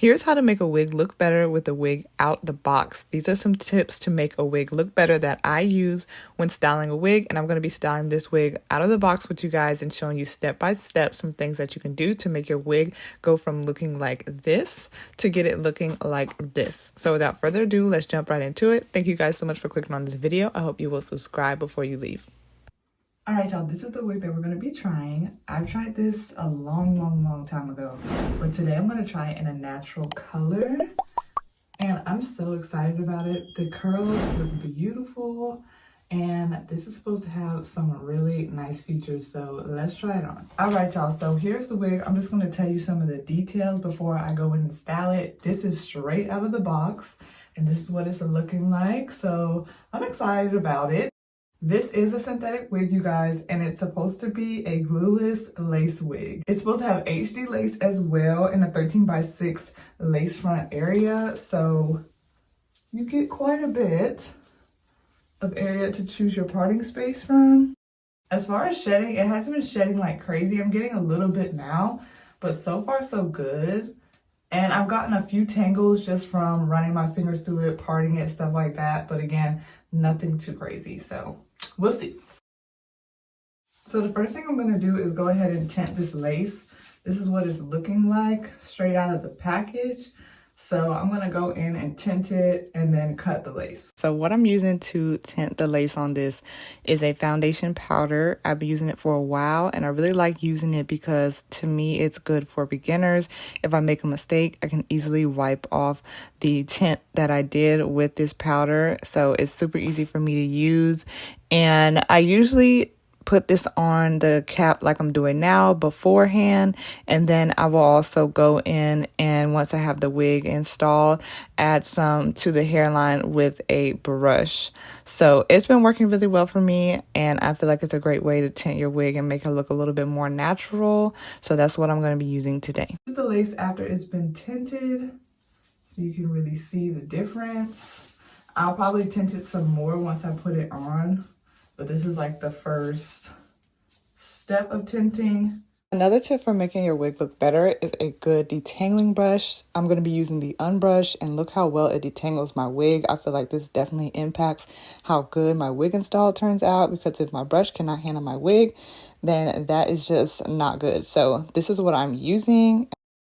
Here's how to make a wig look better with the wig out the box. These are some tips to make a wig look better that I use when styling a wig, and I'm going to be styling this wig out of the box with you guys and showing you step by step some things that you can do to make your wig go from looking like this to get it looking like this. So without further ado, let's jump right into it. Thank you guys so much for clicking on this video. I hope you will subscribe before you leave. All right, y'all, this is the wig that we're going to be trying. I tried this a long time ago, but today I'm going to try it in a natural color, and I'm so excited about it. The curls look beautiful, and this is supposed to have some really nice features, so let's try it on. All right, y'all, so here's the wig. I'm just going to tell you some of the details before I go in and style it. This is straight out of the box, and this is what it's looking like, so I'm excited about it. This is a synthetic wig, you guys, and it's supposed to be a glueless lace wig. It's supposed to have HD lace as well in a 13x6 lace front area, so you get quite a bit of area to choose your parting space from. As far as shedding, it hasn't been shedding like crazy. I'm getting a little bit now, but so far so good. And I've gotten a few tangles just from running my fingers through it, parting it, stuff like that. But again, nothing too crazy, so we'll see. So the first thing I'm going to do is go ahead and tint this lace. This is what it's looking like straight out of the package. So I'm going to go in and tint it and then cut the lace. So what I'm using to tint the lace on this is a foundation powder. I've been using it for a while, and I really like using it because to me it's good for beginners. If I make a mistake, I can easily wipe off the tint that I did with this powder. So it's super easy for me to use, and I usually put this on the cap like I'm doing now beforehand, and then I will also go in and once I have the wig installed, add some to the hairline with a brush. So it's been working really well for me, and I feel like it's a great way to tint your wig and make it look a little bit more natural. So that's what I'm going to be using today. This is the lace after it's been tinted, so you can really see the difference. I'll probably tint it some more once I put it on, but this is like the first step of tinting. Another tip for making your wig look better is a good detangling brush. I'm going to be using the unbrush, and look how well it detangles my wig. I feel like this definitely impacts how good my wig install turns out, because if my brush cannot handle my wig, then that is just not good. So this is what I'm using.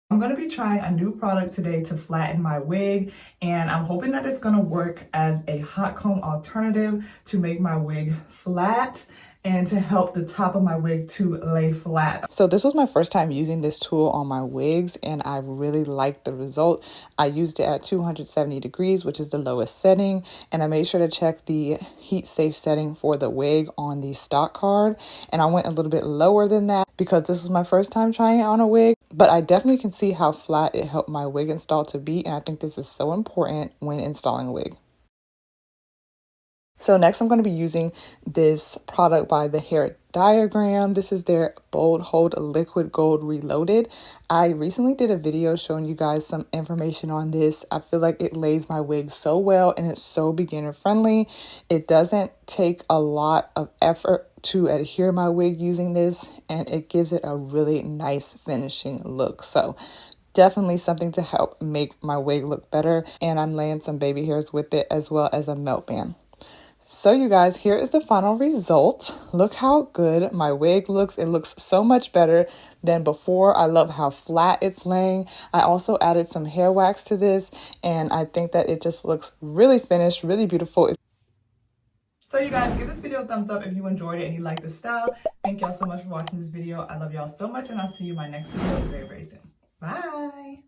I'm going to be trying a new product today to flatten my wig, and I'm hoping that it's going to work as a hot comb alternative to make my wig flat and to help the top of my wig to lay flat. So this was my first time using this tool on my wigs, and I really liked the result. I used it at 270 degrees, which is the lowest setting, and I made sure to check the heat safe setting for the wig on the stock card, and I went a little bit lower than that because this was my first time trying it on a wig, but I definitely can see how flat it helped my wig install to be, and I think this is so important when installing a wig. So next I'm going to be using this product by the Hair Diagram. This is their Bold Hold Liquid Gold Reloaded. I recently did a video showing you guys some information on this. I feel like it lays my wig so well, and it's so beginner friendly. It doesn't take a lot of effort to adhere my wig using this, and it gives it a really nice finishing look. So definitely something to help make my wig look better, and I'm laying some baby hairs with it as well as a melt band. So you guys, here is the final result. Look how good my wig looks. It looks so much better than before. I love how flat it's laying. I also added some hair wax to this, and I think that it just looks really finished, really beautiful. So you guys, give this video a thumbs up if you enjoyed it and you like the style. Thank y'all so much for watching this video. I love y'all so much, and I'll see you in my next video very soon. Bye.